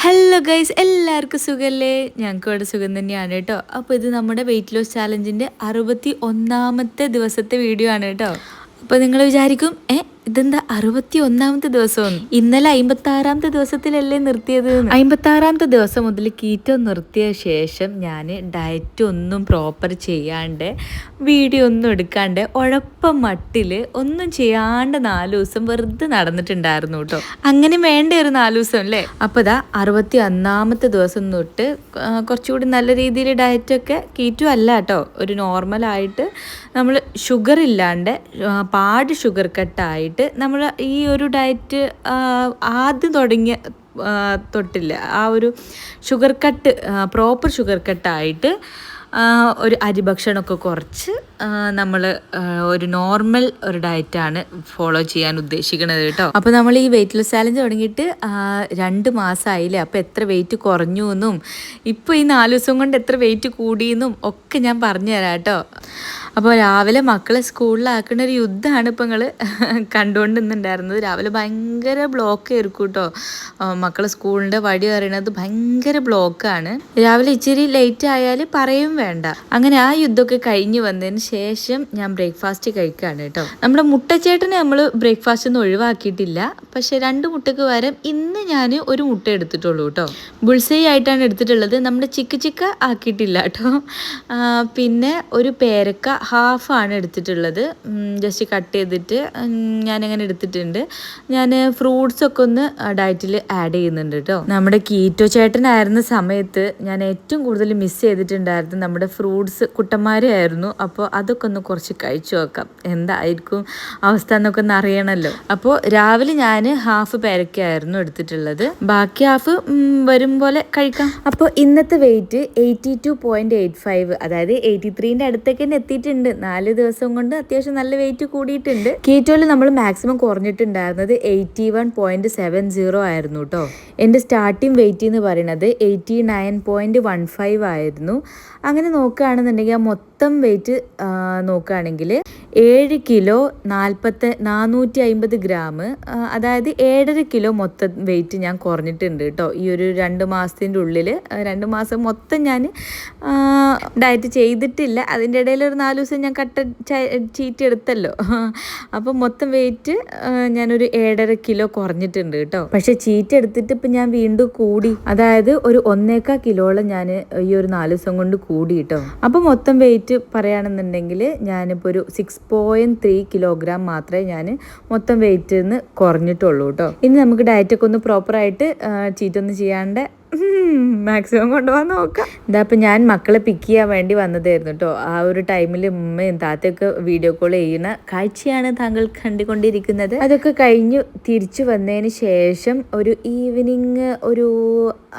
Hello guys, എല്ലാവർക്കും സുഖമല്ലേ? ഞങ്ങൾക്ക് ഇവിടെ സുഖം തന്നെയാണ് കേട്ടോ. അപ്പോൾ ഇത് നമ്മുടെ വെയിറ്റ് ലോസ് ചാലഞ്ചിൻ്റെ 61ാമത്തെ ദിവസത്തെ വീഡിയോ ആണ് കേട്ടോ. അപ്പോൾ നിങ്ങൾ വിചാരിക്കും ഇതെന്താ 61ാമത്തെ ദിവസം? ഇന്നലെ 56ാമത്തെ ദിവസത്തിലല്ലേ നിർത്തിയത്? 56ാമത്തെ ദിവസം മുതൽ കീറ്റോ നിർത്തിയ ശേഷം ഞാൻ ഡയറ്റ് ഒന്നും പ്രോപ്പർ ചെയ്യാണ്ട് വീഡിയോ ഒന്നും എടുക്കാണ്ട് ഉഴപ്പം മട്ടിൽ ഒന്നും ചെയ്യാണ്ട് 4 ദിവസം വെറുതെ നടന്നിട്ടുണ്ടായിരുന്നു കേട്ടോ. അങ്ങനെ വേണ്ട ഒരു 4 ദിവസം അല്ലേ? അപ്പോൾ ഇതാ 61ാമത്തെ ദിവസം തൊട്ട് കുറച്ചുകൂടി നല്ല രീതിയിൽ ഡയറ്റൊക്കെ കീറ്റോ അല്ല കേട്ടോ, ഒരു നോർമലായിട്ട് നമ്മൾ ഷുഗർ ഇല്ലാണ്ട് പാട് ഷുഗർ കട്ടായിട്ട് നമ്മൾ ഈ ഒരു ഡയറ്റ് ആദ്യം തുടങ്ങിയ തൊട്ടില്ല ആ ഒരു ഷുഗർ കട്ട്, പ്രോപ്പർ ഷുഗർ കട്ടായിട്ട് ഒരു അരിഭക്ഷണമൊക്കെ കുറച്ച് നമ്മൾ ഒരു നോർമൽ ഒരു ഡയറ്റാണ് ഫോളോ ചെയ്യാൻ ഉദ്ദേശിക്കുന്നത് കേട്ടോ. അപ്പോൾ നമ്മൾ ഈ വെയിറ്റ് ലോസ് ചാലഞ്ച് തുടങ്ങിയിട്ട് 2 മാസമായില്ലേ. അപ്പോൾ എത്ര വെയിറ്റ് കുറഞ്ഞു എന്നും ഇപ്പോൾ ഈ 4 ദിവസം കൊണ്ട് എത്ര വെയിറ്റ് കൂടിയെന്നും ഒക്കെ ഞാൻ പറഞ്ഞു തരാം കേട്ടോ. അപ്പോൾ രാവിലെ മക്കളെ സ്കൂളിലാക്കുന്ന ഒരു യുദ്ധമാണ് ഇപ്പോൾ നിങ്ങൾ കണ്ടുകൊണ്ടിരുന്നുണ്ടായിരുന്നത്. രാവിലെ ഭയങ്കര ബ്ലോക്ക് ആയിരിക്കും കേട്ടോ. മക്കളെ സ്കൂളിൻ്റെ വഴി അറിയണത് ഭയങ്കര ബ്ലോക്കാണ്. രാവിലെ ഇച്ചിരി ലേറ്റ് ആയാൽ പറയും വേണ്ട. അങ്ങനെ ആ യുദ്ധമൊക്കെ കഴിഞ്ഞ് വന്നതിന് ശേഷം ഞാൻ ബ്രേക്ക്ഫാസ്റ്റ് കഴിക്കുകയാണ് കേട്ടോ. നമ്മുടെ മുട്ടച്ചേട്ടനെ നമ്മൾ ബ്രേക്ക്ഫാസ്റ്റ് ഒന്നും ഒഴിവാക്കിയിട്ടില്ല. പക്ഷേ 2 മുട്ടയ്ക്ക് പകരം ഇന്ന് ഞാൻ ഒരു മുട്ട എടുത്തിട്ടുള്ളൂ കേട്ടോ. ബുൾസൈ ആയിട്ടാണ് എടുത്തിട്ടുള്ളത്, നമ്മുടെ ചിക്ക ആക്കിയിട്ടില്ല കേട്ടോ. പിന്നെ ഒരു പേരക്ക ഹാഫാണ് എടുത്തിട്ടുള്ളത്, ജസ്റ്റ് കട്ട് ചെയ്തിട്ട് ഞാനങ്ങനെ എടുത്തിട്ടുണ്ട്. ഞാൻ ഫ്രൂട്ട്സൊക്കെ ഒന്ന് ഡയറ്റിൽ ആഡ് ചെയ്യുന്നുണ്ട് കേട്ടോ. നമ്മുടെ കീറ്റോ ചേട്ടനായിരുന്ന സമയത്ത് ഞാൻ ഏറ്റവും കൂടുതൽ മിസ് ചെയ്തിട്ടുണ്ടായിരുന്നു നമ്മുടെ ഫ്രൂട്ട്സ് കുട്ടന്മാരെ ആയിരുന്നു. അപ്പോൾ അതൊക്കെ ഒന്ന് കുറച്ച് കഴിച്ചു നോക്കാം, എന്തായിരിക്കും അവസ്ഥ എന്നൊക്കെ ഒന്ന് അറിയണമല്ലോ. അപ്പോൾ രാവിലെ ഞാൻ ഹാഫ് പേരക്കയായിരുന്നു എടുത്തിട്ടുള്ളത്, ബാക്കി ഹാഫ് വരും പോലെ കഴിക്കാം. അപ്പോൾ ഇന്നത്തെ വെയിറ്റ് 82.85, അതായത് 83ൻ്റെ അടുത്തേക്ക് തന്നെ എത്തിയിട്ടുണ്ട്. 4 ദിവസം കൊണ്ട് അത്യാവശ്യം നല്ല വെയിറ്റ് കൂടിയിട്ടുണ്ട്. കീറ്റോയിൽ നമ്മൾ മാക്സിമം കുറഞ്ഞിട്ടുണ്ടായിരുന്നത് 81.70 ആയിരുന്നു കേട്ടോ. എൻ്റെ സ്റ്റാർട്ടിങ് വെയിറ്റ് എന്ന് പറയുന്നത് 89.15 ആയിരുന്നു. അങ്ങനെ നോക്കുകയാണെന്നുണ്ടെങ്കിൽ ആ മൊത്തം വെയിറ്റ് നോക്കുകയാണെങ്കിൽ 7 കിലോ 450 ഗ്രാം, അതായത് 7.5 കിലോ മൊത്തം വെയിറ്റ് ഞാൻ കുറഞ്ഞിട്ടുണ്ട് കേട്ടോ. ഈ ഒരു 2 മാസത്തിൻ്റെ ഉള്ളിൽ 2 മാസം മൊത്തം ഞാൻ ഡയറ്റ് ചെയ്തിട്ടില്ല. അതിൻ്റെ ഇടയിൽ ഒരു 4 ദിവസം ഞാൻ ചീറ്റ് എടുത്തല്ലോ. അപ്പം മൊത്തം വെയിറ്റ് ഞാനൊരു 7.5 കിലോ കുറഞ്ഞിട്ടുണ്ട് കേട്ടോ. പക്ഷെ ചീറ്റ് എടുത്തിട്ട് ഇപ്പം ഞാൻ വീണ്ടും കൂടി, അതായത് ഒരു 1.25 കിലോളം ഞാൻ ഈ ഒരു 4 ദിവസം കൊണ്ട് കൂടി കേട്ടോ. അപ്പം മൊത്തം വെയിറ്റ് പറയുകയാണെന്നുണ്ടെങ്കിൽ ഞാനിപ്പോൾ ഒരു 6.3 കിലോഗ്രാം മാത്രമേ ഞാൻ മൊത്തം വെയിറ്റിൽ നിന്ന് കുറഞ്ഞിട്ടുള്ളൂ കേട്ടോ. ഇനി നമുക്ക് ഡയറ്റൊക്കെ ഒന്ന് പ്രോപ്പറായിട്ട് ചീറ്റൊന്നും ചെയ്യാണ്ട് മാക്സിമം കൊണ്ടുപോകാൻ നോക്കാം. എന്താ ഇപ്പം ഞാൻ മക്കളെ പിക്ക് ചെയ്യാൻ വേണ്ടി വന്നതായിരുന്നു കേട്ടോ. ആ ഒരു ടൈമിൽ ഉമ്മയും താത്തയൊക്കെ വീഡിയോ കോൾ ചെയ്യുന്ന കാഴ്ചയാണ് താങ്കൾ കണ്ടുകൊണ്ടിരിക്കുന്നത്. അതൊക്കെ കഴിഞ്ഞു തിരിച്ചു വന്നതിന് ശേഷം ഒരു ഈവനിങ് ഒരു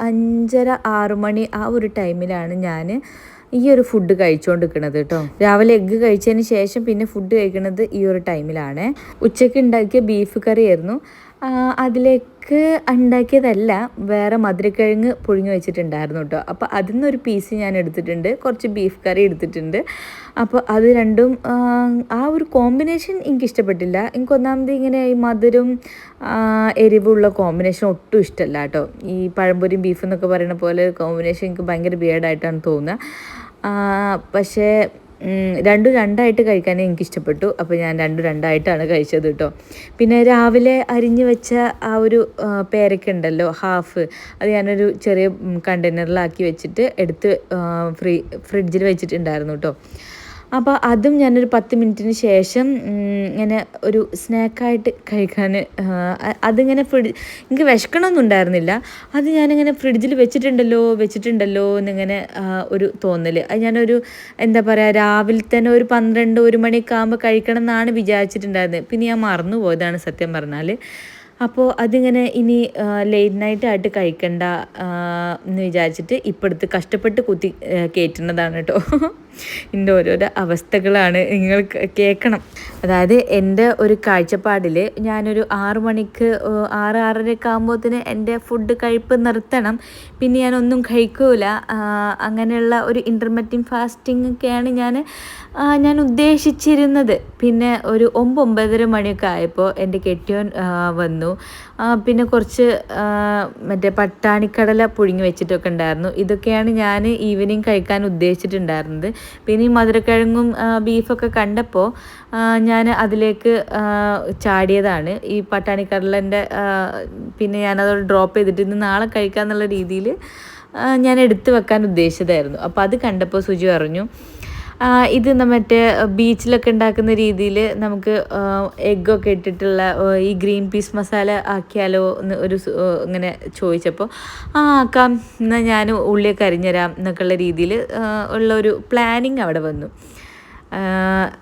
5:30-6 മണി ആ ഒരു ടൈമിലാണ് ഞാൻ ഈ ഒരു ഫുഡ് കഴിച്ചുകൊണ്ടിരിക്കുന്നത് കേട്ടോ. രാവിലെ എഗ്ഗ് കഴിച്ചതിന് ശേഷം പിന്നെ ഫുഡ് കഴിക്കുന്നത് ഈ ഒരു ടൈമിലാണ്. ഉച്ചയ്ക്ക് ഉണ്ടാക്കിയ ബീഫ് കറി ആയിരുന്നു. അതിലേക്ക് ഉണ്ടാക്കിയതല്ല, വേറെ മധുരക്കിഴങ്ങ് പുഴുങ്ങി വെച്ചിട്ടുണ്ടായിരുന്നു കേട്ടോ. അപ്പോൾ അതിൽ നിന്നൊരു പീസ് ഞാൻ എടുത്തിട്ടുണ്ട്, കുറച്ച് ബീഫ് കറി എടുത്തിട്ടുണ്ട്. അപ്പോൾ അത് രണ്ടും ആ ഒരു കോമ്പിനേഷൻ എനിക്കിഷ്ടപ്പെട്ടില്ല. എനിക്ക് ഒന്നാമത് ഇങ്ങനെ ഈ മധുരം എരിവുള്ള കോമ്പിനേഷൻ ഒട്ടും ഇഷ്ടമല്ല കേട്ടോ. ഈ പഴംപൊരിയും ബീഫ് എന്നൊക്കെ പറയുന്ന പോലെ കോമ്പിനേഷൻ എനിക്ക് ഭയങ്കര ബിയേഡായിട്ടാണ് തോന്നുക. പക്ഷേ രണ്ടായിട്ട് കഴിക്കാൻ എനിക്കിഷ്ടപ്പെട്ടു. അപ്പോൾ ഞാൻ രണ്ടായിട്ടാണ് കഴിച്ചത് കേട്ടോ. പിന്നെ രാവിലെ അരിഞ്ഞു വെച്ച ആ ഒരു പേരക്ക ഉണ്ടല്ലോ, ഹാഫ്, അത് ഞാനൊരു ചെറിയ കണ്ടെയ്നറിലാക്കി വെച്ചിട്ട് എടുത്ത് ഫ്രിഡ്ജിൽ വെച്ചിട്ടുണ്ടായിരുന്നു കേട്ടോ. അപ്പോൾ അതും ഞാനൊരു 10 മിനിറ്റിന് ശേഷം ഇങ്ങനെ ഒരു സ്നാക്കായിട്ട് കഴിക്കാൻ, അതിങ്ങനെ എനിക്ക് വിശക്കണമൊന്നും ഉണ്ടായിരുന്നില്ല. അത് ഞാനിങ്ങനെ ഫ്രിഡ്ജിൽ വെച്ചിട്ടുണ്ടല്ലോ എന്നിങ്ങനെ ഒരു തോന്നൽ. അത് ഞാനൊരു എന്താ പറയുക, രാവിലെ തന്നെ ഒരു 12-1 മണിയൊക്കെ ആകുമ്പോൾ കഴിക്കണം എന്നാണ് വിചാരിച്ചിട്ടുണ്ടായിരുന്നത്. പിന്നെ ഞാൻ മറന്നു പോയതാണ് സത്യം പറഞ്ഞാൽ. അപ്പോൾ അതിങ്ങനെ ഇനി ലേറ്റ് നൈറ്റായിട്ട് കഴിക്കണ്ട എന്ന് വിചാരിച്ചിട്ട് ഇപ്പോൾ എടുത്ത് കഷ്ടപ്പെട്ട് കുത്തി കയറ്റുന്നതാണ് കേട്ടോ. എൻ്റെ ഓരോരോ അവസ്ഥകളാണ്, നിങ്ങൾ കേൾക്കണം. അതായത് എൻ്റെ ഒരു കാഴ്ചപ്പാടിൽ ഞാനൊരു 6 മണിക്ക് 6-6:30 ആകുമ്പോഴത്തേന് എൻ്റെ ഫുഡ് കഴിപ്പ് നിർത്തണം. പിന്നെ ഞാനൊന്നും കഴിക്കൂല. അങ്ങനെയുള്ള ഒരു ഇൻ്റർമിറ്റൻറ്റ് ഫാസ്റ്റിംഗ് ഒക്കെയാണ് ഞാൻ ഉദ്ദേശിച്ചിരുന്നത്. പിന്നെ ഒരു 9-9:30 മണിയൊക്കെ ആയപ്പോൾ എൻ്റെ കെട്ടിയോൻ വന്നു. ഉണ്ടായിരുന്നു. പിന്നെ കുറച്ച് മറ്റേ പട്ടാണിക്കടല പുഴുങ്ങി വെച്ചിട്ടൊക്കെ ഉണ്ടായിരുന്നു. ഇതൊക്കെയാണ് ഞാൻ ഈവനിങ് കഴിക്കാൻ ഉദ്ദേശിച്ചിട്ടുണ്ടായിരുന്നത്. പിന്നെ ഈ മധുരക്കിഴങ്ങും ബീഫൊക്കെ കണ്ടപ്പോൾ ഞാൻ അതിലേക്ക് ചാടിയതാണ്. ഈ പട്ടാണിക്കടലൻ്റെ പിന്നെ ഞാനത് ഡ്രോപ്പ് ചെയ്തിട്ട് ഇന്ന് നാളെ കഴിക്കാമെന്നുള്ള രീതിയിൽ ഞാൻ എടുത്തു വെക്കാൻ ഉദ്ദേശിച്ചതായിരുന്നു. അപ്പോൾ അത് കണ്ടപ്പോൾ സുജി പറഞ്ഞു ഇത് മറ്റേ ബീച്ചിലൊക്കെ ഉണ്ടാക്കുന്ന രീതിയിൽ നമുക്ക് എഗ്ഗൊക്കെ ഇട്ടിട്ടുള്ള ഈ ഗ്രീൻ പീസ് മസാല ആക്കിയാലോ എന്ന് ഇങ്ങനെ ചോദിച്ചപ്പോൾ ആക്കാം, എന്നാൽ ഞാൻ ഉള്ളിയൊക്കെ അരിഞ്ഞുതരാം എന്നൊക്കെയുള്ള രീതിയിൽ ഉള്ള ഒരു പ്ലാനിങ് അവിടെ വന്നു.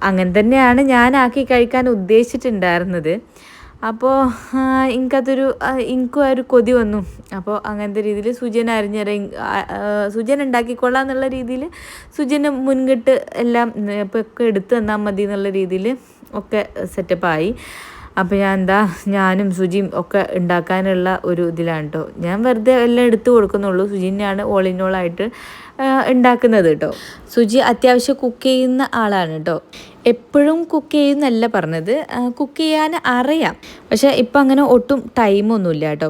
അങ്ങനെ തന്നെയാണ് ഞാനാക്കി കഴിക്കാൻ ഉദ്ദേശിച്ചിട്ടുണ്ടായിരുന്നത്. അപ്പോൾ എനിക്കും ഒരു കൊതി വന്നു. അപ്പോൾ അങ്ങനത്തെ രീതിയിൽ സുജന സുജന ഉണ്ടാക്കിക്കൊള്ളാം എന്നുള്ള രീതിയിൽ സുജന മുൻകിട്ട് എല്ലാം ഇപ്പോൾ ഒക്കെ എടുത്ത് തന്നാൽ മതി എന്നുള്ള രീതിയിൽ ഒക്കെ സെറ്റപ്പായി. അപ്പോൾ ഞാനും സുജിയും ഒക്കെ ഉണ്ടാക്കാനുള്ള ഒരു ഇതിലാണ് കേട്ടോ. ഞാൻ വെറുതെ എല്ലാം എടുത്തു കൊടുക്കുന്നുള്ളൂ. സുജിനെയാണ് ഓൾ ഇൻ ഓൾ ആയിട്ട് ഉണ്ടാക്കുന്നത് കേട്ടോ. സുജി അത്യാവശ്യം കുക്ക് ചെയ്യുന്ന ആളാണ് കേട്ടോ. എപ്പോഴും കുക്ക് ചെയ്യുന്നല്ല പറഞ്ഞത്, കുക്ക് ചെയ്യാൻ അറിയാം. പക്ഷേ ഇപ്പം അങ്ങനെ ഒട്ടും ടൈമൊന്നുമില്ല കേട്ടോ.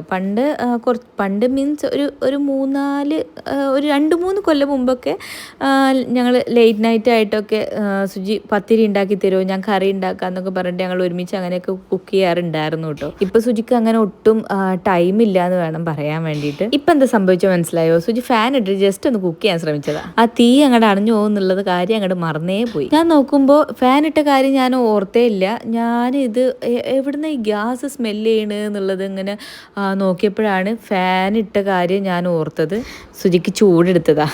പണ്ട് മീൻസ് ഒരു 2-3 കൊല്ലം മുമ്പൊക്കെ ഞങ്ങൾ ലേറ്റ് നൈറ്റ് ആയിട്ടൊക്കെ സുജി പത്തിരി ഉണ്ടാക്കി തരുമോ, ഞാൻ കറി ഉണ്ടാക്കാമെന്നൊക്കെ പറഞ്ഞിട്ട് ഞങ്ങൾ ഒരുമിച്ച് അങ്ങനെയൊക്കെ കുക്ക് ചെയ്യാറുണ്ടായിരുന്നു കേട്ടോ. ഇപ്പം സുജിക്ക് അങ്ങനെ ഒട്ടും ടൈമില്ല എന്ന് വേണം പറയാൻ വേണ്ടിയിട്ട്. ഇപ്പം എന്താ സംഭവിച്ചോ മനസ്സിലായോ? സുജി ഫാൻ ഇട്ടിട്ട് ജസ്റ്റ് ഒന്ന് കുക്ക് ചെയ്യാൻ ശ്രമിച്ചതാ. ആ തീ അങ്ങോട്ട് അണഞ്ഞു പോകുന്നുള്ളത് കാര്യം അങ്ങോട്ട് മറന്നേ പോയി. ഞാൻ നോക്കുമ്പോൾ ഫാൻ ഇട്ട കാര്യം ഞാൻ ഓർത്തേ ഇല്ല. ഞാനിത് എവിടുന്ന് ഈ ഗ്യാസ് സ്മെല്ല് ചെയ്യണ് എന്നുള്ളത് ഇങ്ങനെ നോക്കിയപ്പോഴാണ് ഫാൻ ഇട്ട കാര്യം ഞാൻ ഓർത്തത്. സുജിക്ക് ചൂടെടുത്തതാ.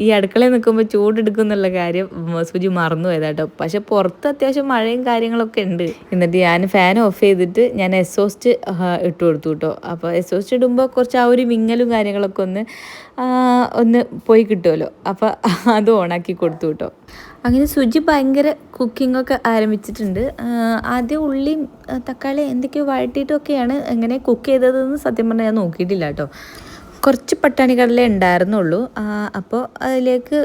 ഈ അടുക്കളയിൽ നിൽക്കുമ്പോൾ ചൂടെടുക്കും എന്നുള്ള കാര്യം സുജി മറന്നു പോയതാട്ടോ. പക്ഷെ പുറത്ത് അത്യാവശ്യം മഴയും കാര്യങ്ങളൊക്കെ ഉണ്ട്. എന്നിട്ട് ഞാൻ ഫാൻ ഓഫ് ചെയ്തിട്ട് ഞാൻ എക്സോസ്റ്റ് ഇട്ട് കൊടുത്തു കേട്ടോ. അപ്പോൾ എക്സോസ്റ്റ് ഇടുമ്പോൾ കുറച്ച് ആ ഒരു വിങ്ങലും കാര്യങ്ങളൊക്കെ ഒന്ന് പോയി കിട്ടുമല്ലോ. അപ്പോൾ അത് ഓണാക്കി കൊടുത്തു കേട്ടോ. അങ്ങനെ സുജി ഭയങ്കര കുക്കിങ്ങൊക്കെ ആരംഭിച്ചിട്ടുണ്ട്. ആദ്യം ഉള്ളിയും തക്കാളി എന്തൊക്കെയോ വഴറ്റിയിട്ടൊക്കെയാണ് എങ്ങനെ കുക്ക് ചെയ്തതെന്ന് സത്യം പറഞ്ഞാൽ ഞാൻ നോക്കിയിട്ടില്ല കേട്ടോ. കുറച്ച് പട്ടാണി കടലേ ഉണ്ടായിരുന്നുള്ളൂ. അപ്പോൾ അതിലേക്ക്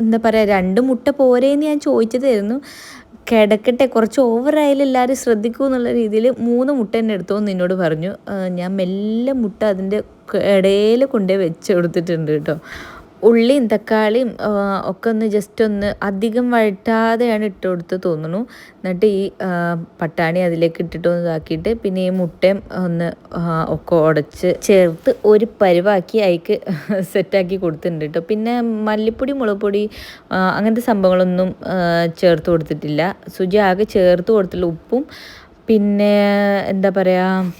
എന്താ പറയുക, 2 മുട്ട പോരേന്ന് ഞാൻ ചോദിച്ചതായിരുന്നു. കിടക്കട്ടെ, കുറച്ച് ഓവറായാലും എല്ലാവരും ശ്രദ്ധിക്കൂ എന്നുള്ള രീതിയിൽ 3 മുട്ട തന്നെ എടുത്തോന്ന് എന്നോട് പറഞ്ഞു. ഞാൻ മെല്ലെ മുട്ട അതിൻ്റെ ഇടയിൽ കൊണ്ടുപോയി വെച്ച് കൊടുത്തിട്ടുണ്ട് കേട്ടോ. ഉള്ളിയും തക്കാളിയും ഒക്കെ ജസ്റ്റ് അധികം വഴറ്റാതെയാണ് ഇട്ട് കൊടുത്ത് തോന്നുന്നു. എന്നിട്ട് ഈ പട്ടാണി അതിലേക്ക് ഇട്ടിട്ട് ഇതാക്കിയിട്ട് പിന്നെ ഈ മുട്ടയും ഒക്കെ ഉടച്ച് ചേർത്ത് ഒരു പരുവാക്കി അതിക്ക് സെറ്റാക്കി കൊടുത്തിട്ടുണ്ട് കേട്ടോ. പിന്നെ മല്ലിപ്പൊടി, മുളക് പൊടി അങ്ങനത്തെ സംഭവങ്ങളൊന്നും ചേർത്ത് കൊടുത്തിട്ടില്ല. സുജി ആകെ ചേർത്ത് കൊടുത്തില്ല ഉപ്പും പിന്നെ എന്താ പറയുക,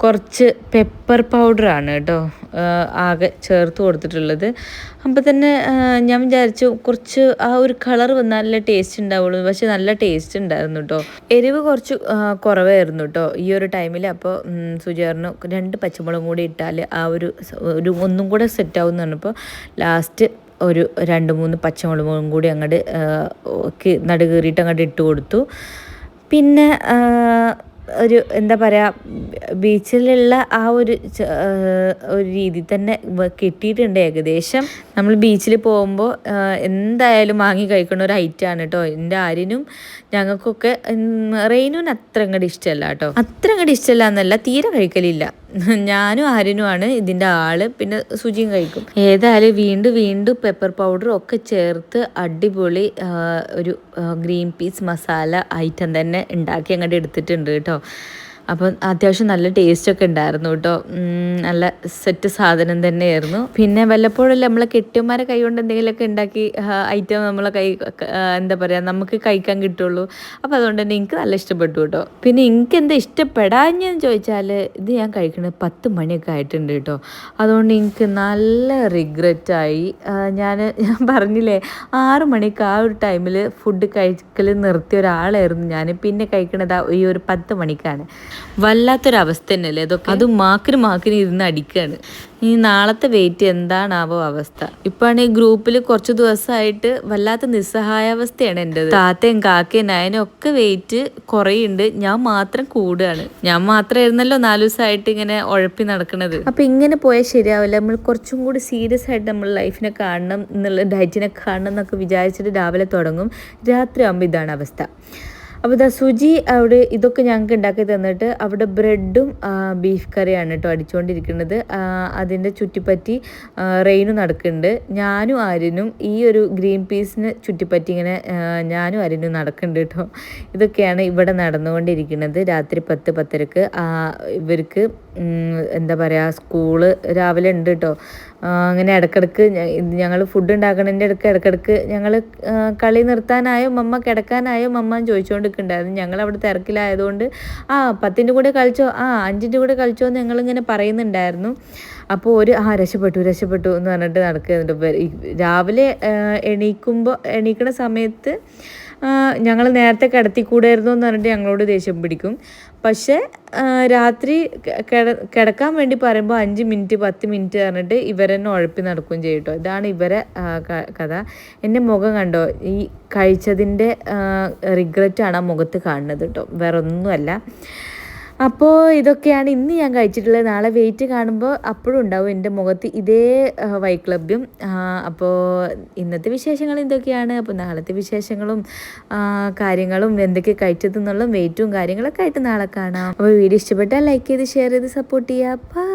കുറച്ച് പെപ്പർ പൗഡറാണ് കേട്ടോ ആകെ ചേർത്ത് കൊടുത്തിട്ടുള്ളത്. അപ്പോൾ തന്നെ ഞാൻ വിചാരിച്ചു കുറച്ച് ആ ഒരു കളർ വന്നാലേ ടേസ്റ്റ് ഉണ്ടാവുള്ളൂ. പക്ഷെ നല്ല ടേസ്റ്റ് ഉണ്ടായിരുന്നു കേട്ടോ. എരിവ് കുറച്ച് കുറവായിരുന്നു കേട്ടോ ഈ ഒരു ടൈമിൽ. അപ്പോൾ സുജാറിന് 2 പച്ചമുളകും കൂടി ഇട്ടാൽ ആ ഒരു ഒന്നും കൂടെ സെറ്റാവും എന്ന് പറഞ്ഞപ്പോൾ ലാസ്റ്റ് ഒരു 2-3 പച്ചമുളകും കൂടി അങ്ങോട്ട് നടുകീറിയിട്ട് അങ്ങോട്ട് ഇട്ട് കൊടുത്തു. പിന്നെ ഒരു എന്താ പറയുക, ബീച്ചിലുള്ള ആ ഒരു രീതി തന്നെ കിട്ടിയിട്ടുണ്ട് ഏകദേശം. നമ്മൾ ബീച്ചിൽ പോകുമ്പോൾ എന്തായാലും വാങ്ങി കഴിക്കുന്ന ഒരു ഐറ്റമാണ് കേട്ടോ. എൻ്റെ ആര്യനും ഞങ്ങൾക്കൊക്കെ. റെയിനുവിന് അത്ര അങ്ങോട്ട് ഇഷ്ടമല്ല കേട്ടോ. അത്ര അങ്ങോട്ട് ഇഷ്ടമല്ല എന്നല്ല, തീരെ കഴിക്കലില്ല. ഞാനും ആര്യനുമാണ് ഇതിൻ്റെ ആള്. പിന്നെ സുജിയും കഴിക്കും. ഏതായാലും വീണ്ടും പെപ്പർ പൗഡറും ഒക്കെ ചേർത്ത് അടിപൊളി ഒരു ഗ്രീൻ പീസ് മസാല ഐറ്റം തന്നെ ഉണ്ടാക്കി അങ്ങോട്ട് എടുത്തിട്ടുണ്ട് കേട്ടോ. അപ്പം അത്യാവശ്യം നല്ല ടേസ്റ്റൊക്കെ ഉണ്ടായിരുന്നു കേട്ടോ. നല്ല സെറ്റ് സാധനം തന്നെയായിരുന്നു. പിന്നെ വല്ലപ്പോഴല്ലേ നമ്മളെ കെട്ടിയന്മാരെ കൈ കൊണ്ട് എന്തെങ്കിലുമൊക്കെ ഉണ്ടാക്കി ഐറ്റം നമ്മളെ എന്താ പറയുക, നമുക്ക് കഴിക്കാൻ കിട്ടുള്ളൂ. അപ്പോൾ അതുകൊണ്ട് തന്നെ എനിക്ക് നല്ല ഇഷ്ടപ്പെട്ടു കേട്ടോ. പിന്നെ എനിക്ക് എന്താ ഇഷ്ടപ്പെടാഞ്ഞെന്ന് ചോദിച്ചാൽ ഇത് ഞാൻ കഴിക്കുന്നത് 10 മണിയൊക്കെ ആയിട്ടുണ്ട് കേട്ടോ. അതുകൊണ്ട് എനിക്ക് നല്ല റിഗ്രറ്റായി. ഞാൻ പറഞ്ഞില്ലേ 6 മണിക്ക് ആ ഒരു ടൈമിൽ ഫുഡ് കഴിക്കൽ നിർത്തിയ ഒരാളായിരുന്നു ഞാൻ. പിന്നെ കഴിക്കണത് ഈ ഒരു 10 മണിക്കാണ്. വല്ലാത്തൊരവസ്ഥ തന്നെയല്ലേ അതൊക്കെ. അത് മാക്കിന് ഇരുന്ന് അടിക്കുകയാണ്. ഈ നാളത്തെ വെയിറ്റ് എന്താണാവോ അവസ്ഥ. ഇപ്പാണ് ഈ ഗ്രൂപ്പിൽ കുറച്ച് ദിവസമായിട്ട് വല്ലാത്ത നിസ്സഹായാവസ്ഥയാണ് എൻ്റെത്. താത്തയും കാക്കയും നയനും ഒക്കെ വെയിറ്റ് കുറയുണ്ട്, ഞാൻ മാത്രം കൂടുകയാണ്. ഞാൻ മാത്രമായിരുന്നല്ലോ 4 ദിവസമായിട്ട് ഇങ്ങനെ ഉഴപ്പി നടക്കുന്നത്. അപ്പം ഇങ്ങനെ പോയാൽ ശരിയാവില്ല. നമ്മൾ കുറച്ചും കൂടി സീരിയസ് ആയിട്ട് നമ്മൾ ലൈഫിനെ കാണണം എന്നുള്ള, ഡയറ്റിനെ കാണണം എന്നൊക്കെ വിചാരിച്ചിട്ട് രാവിലെ തുടങ്ങും. രാത്രി ആകുമ്പോൾ ഇതാണ് അവസ്ഥ. അപ്പോൾ ഇതാ സുജി അവിടെ ഇതൊക്കെ ഞങ്ങൾക്ക് ഉണ്ടാക്കി തന്നിട്ട് അവിടെ ബ്രെഡും ബീഫ് കറിയാണ് കേട്ടോ അടിച്ചുകൊണ്ടിരിക്കുന്നത്. അതിൻ്റെ ചുറ്റിപ്പറ്റി റെയിനും നടക്കുന്നുണ്ട്. ഞാനും ആര്യനും ഈ ഒരു ഗ്രീൻ പീസിന് ചുറ്റിപ്പറ്റി ഇങ്ങനെ ഞാനും ആര്യനും നടക്കുന്നുണ്ട് കേട്ടോ. ഇതൊക്കെയാണ് ഇവിടെ നടന്നുകൊണ്ടിരിക്കുന്നത്. രാത്രി 10-10:30 ഇവർക്ക് എന്താ പറയുക സ്കൂള് രാവിലെ ഉണ്ട് കേട്ടോ. അങ്ങനെ ഇടക്കിടക്ക് ഞങ്ങൾ ഫുഡ് ഉണ്ടാക്കണതിൻ്റെ ഇടക്കിടക്ക് ഞങ്ങൾ കളി നിർത്താനായോ മമ്മ കിടക്കാനായോ മമ്മ എന്ന് ചോദിച്ചുകൊണ്ടിരിക്കുന്നുണ്ടായിരുന്നു. ഞങ്ങളവിടെ തിരക്കിലായതുകൊണ്ട് 10ൻ്റെ കൂടെ കളിച്ചോ 5ൻ്റെ കൂടെ കളിച്ചോ എന്ന് ഞങ്ങളിങ്ങനെ പറയുന്നുണ്ടായിരുന്നു. അപ്പോൾ രക്ഷപ്പെട്ടു എന്ന് പറഞ്ഞിട്ട് നടക്കുന്നുണ്ട്. രാവിലെ എണീക്കണ സമയത്ത് ഞങ്ങൾ നേരത്തെ കിടത്തിക്കൂടായിരുന്നു എന്ന് പറഞ്ഞിട്ട് ഞങ്ങളോട് ദേഷ്യം പിടിക്കും. പക്ഷേ രാത്രി കിടക്കാൻ വേണ്ടി പറയുമ്പോൾ 5 മിനിറ്റ് 10 മിനിറ്റ് പറഞ്ഞിട്ട് ഇവരെന്നെ ഉഴപ്പി നടക്കുകയും ചെയ്യും കേട്ടോ. ഇതാണ് ഇവരെ കഥ. എൻ്റെ മുഖം കണ്ടോ, ഈ കഴിച്ചതിൻ്റെ റിഗ്രറ്റാണ് ആ മുഖത്ത് കാണുന്നത് കേട്ടോ, വേറെ ഒന്നുമല്ല. അപ്പോൾ ഇതൊക്കെയാണ് ഇന്ന് ഞാൻ കഴിച്ചിട്ടുള്ളത്. നാളെ വെയിറ്റ് കാണുമ്പോൾ അപ്പോഴും ഉണ്ടാവും എൻ്റെ മുഖത്ത് ഇതേ വൈക്ലഭ്യം. അപ്പോൾ ഇന്നത്തെ വിശേഷങ്ങൾ ഇതൊക്കെയാണ്. അപ്പോൾ നാളത്തെ വിശേഷങ്ങളും കാര്യങ്ങളും എന്തൊക്കെ കഴിച്ചതെന്നുള്ള വെയിറ്റും കാര്യങ്ങളൊക്കെ ആയിട്ട് നാളെ കാണാം. അപ്പോൾ വീഡിയോ ഇഷ്ടപ്പെട്ടാൽ ലൈക്ക് ചെയ്ത് ഷെയർ ചെയ്ത് സപ്പോർട്ട് ചെയ്യുക. ബൈ.